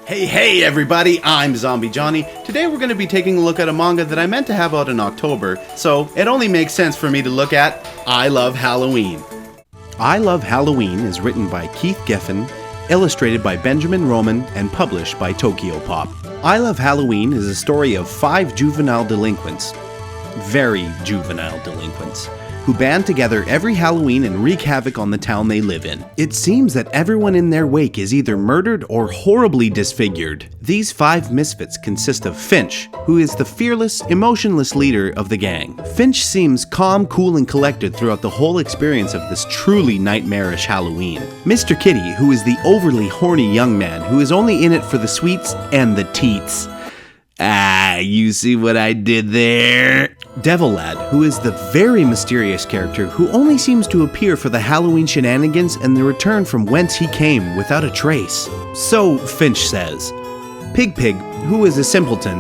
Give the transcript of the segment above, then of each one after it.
Hey everybody, I'm ZombieJohnny. Today we're going to be taking a look at a manga that I meant to have out in October, so it only makes sense for me to look at I Love Halloween. I Love Halloween is written by Kieth Giffen, illustrated by Benjamin Roman, and published by TokyoPop. I Love Halloween is a story of 5 juvenile delinquents, very juvenile delinquents, who band together every Halloween and wreak havoc on the town they live in. It seems that everyone in their wake is either murdered or horribly disfigured. These 5 misfits consist of Finch, who is the fearless, emotionless leader of the gang. Finch seems calm, cool, and collected throughout the whole experience of this truly nightmarish Halloween. Mr. Kitty, who is the overly horny young man who is only in it for the sweets and the teats. Ah, you see what I did there? Devil Lad, who is the very mysterious character who only seems to appear for the Halloween shenanigans and the return from whence he came without a trace. So, Finch says. Pig, who is a simpleton.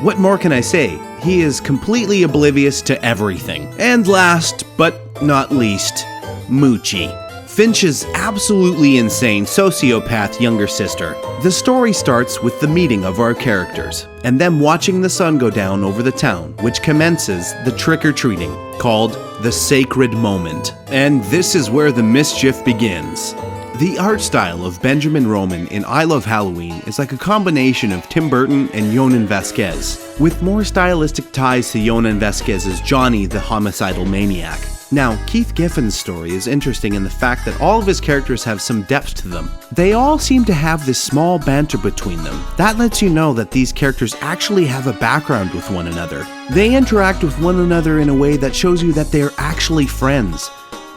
What more can I say? He is completely oblivious to everything. And last, but not least, Moochie. Finch's absolutely insane sociopath younger sister. The story starts with the meeting of our characters, and them watching the sun go down over the town, which commences the trick-or-treating, called the Sacred Moment. And this is where the mischief begins. The art style of Benjamin Roman in I Love Halloween is like a combination of Tim Burton and Yonan Vasquez, with more stylistic ties to Yonan Vasquez's Johnny the Homicidal Maniac. Now, Kieth Giffen's story is interesting in the fact that all of his characters have some depth to them. They all seem to have this small banter between them. That lets you know that these characters actually have a background with one another. They interact with one another in a way that shows you that they are actually friends.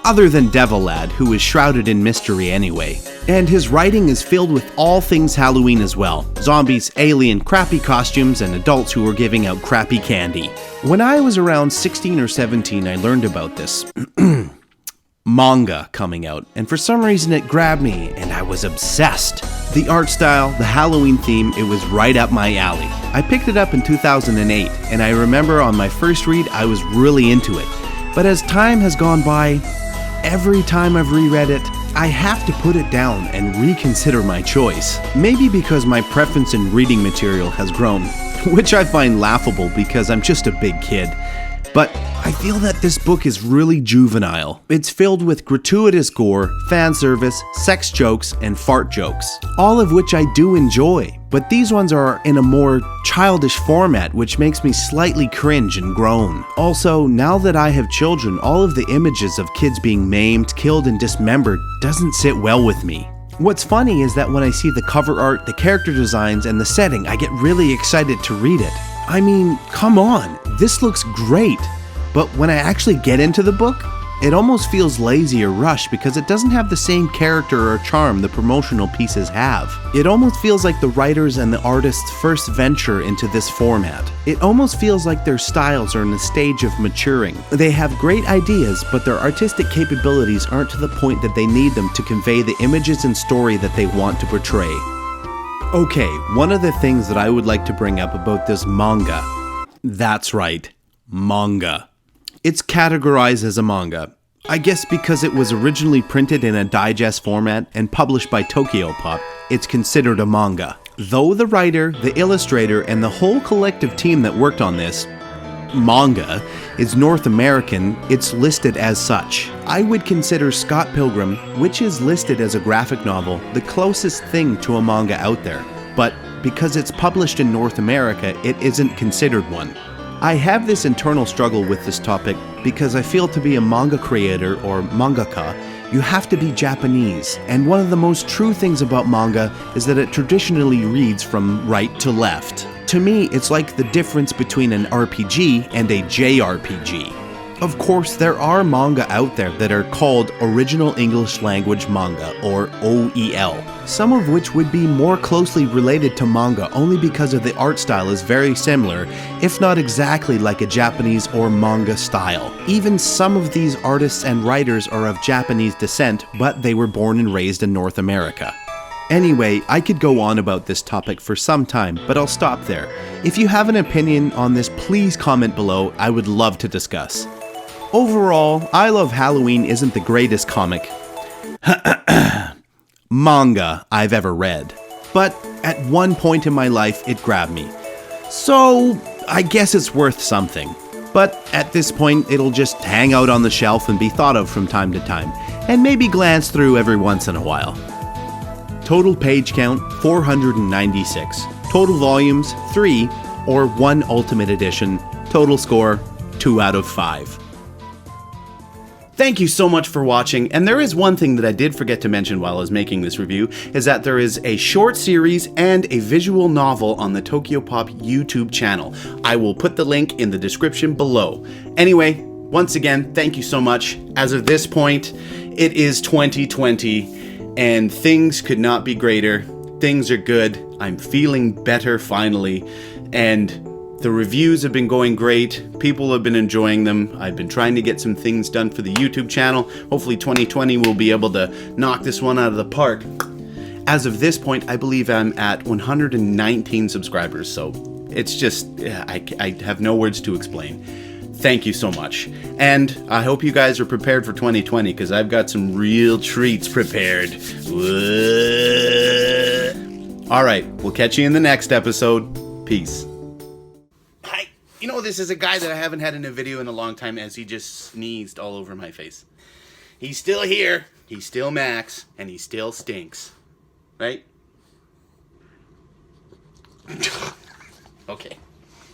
Other than Devil Lad, who is shrouded in mystery anyway. And his writing is filled with all things Halloween as well. Zombies, alien, crappy costumes, and adults who are giving out crappy candy. When I was around 16 or 17, I learned about this manga coming out, and for some reason it grabbed me, and I was obsessed. The art style, the Halloween theme, it was right up my alley. I picked it up in 2008, and I remember on my first read, I was really into it. But as time has gone by, every time I've reread it, I have to put it down and reconsider my choice. Maybe because my preference in reading material has grown, which I find laughable because I'm just a big kid. But I feel that this book is really juvenile. It's filled with gratuitous gore, fan service, sex jokes, and fart jokes, all of which I do enjoy. But these ones are in a more childish format, which makes me slightly cringe and groan. Also, now that I have children, all of the images of kids being maimed, killed, and dismembered doesn't sit well with me. What's funny is that when I see the cover art, the character designs, and the setting, I get really excited to read it. I mean, come on, this looks great. But when I actually get into the book, it almost feels lazy or rushed because it doesn't have the same character or charm the promotional pieces have. It almost feels like the writers and the artists' first venture into this format. It almost feels like their styles are in a stage of maturing. They have great ideas, but their artistic capabilities aren't to the point that they need them to convey the images and story that they want to portray. Okay, one of the things that I would like to bring up about this manga. That's right, manga. It's categorized as a manga. I guess because it was originally printed in a digest format and published by TokyoPop, it's considered a manga. Though the writer, the illustrator, and the whole collective team that worked on this manga is North American, it's listed as such. I would consider Scott Pilgrim, which is listed as a graphic novel, the closest thing to a manga out there. But because it's published in North America, it isn't considered one. I have this internal struggle with this topic because I feel to be a manga creator or mangaka, you have to be Japanese. And one of the most true things about manga is that it traditionally reads from right to left. To me, it's like the difference between an RPG and a JRPG. Of course, there are manga out there that are called Original English Language Manga, or OEL, some of which would be more closely related to manga only because of the art style is very similar, if not exactly like a Japanese or manga style. Even some of these artists and writers are of Japanese descent, but they were born and raised in North America. Anyway, I could go on about this topic for some time, but I'll stop there. If you have an opinion on this, please comment below. I would love to discuss. Overall, I Love Halloween isn't the greatest comic manga I've ever read. but at one point in my life it grabbed me. So I guess it's worth something. But at this point it'll just hang out on the shelf and be thought of from time to time, and maybe glance through every once in a while. Total page count 496. Total volumes 3 or 1 Ultimate Edition. Total score 2 out of 5. Thank you so much for watching, and there is one thing that I did forget to mention while I was making this review, is that there is a short series and a visual novel on the TokyoPop YouTube channel. I will put the link in the description below. Anyway, once again, thank you so much. As of this point, it is 2020, and things could not be greater. Things are good. I'm feeling better finally, and the reviews have been going great. People have been enjoying them. I've been trying to get some things done for the YouTube channel. Hopefully 2020 will be able to knock this one out of the park. As of this point, I believe I'm at 119 subscribers, so it's just, I have no words to explain. Thank you so much. And I hope you guys are prepared for 2020, because I've got some real treats prepared. Alright, we'll catch you in the next episode. Peace. You know, this is a guy that I haven't had in a video in a long time, as he just sneezed all over my face. He's still here, he's still Max, and he still stinks. Right? Okay.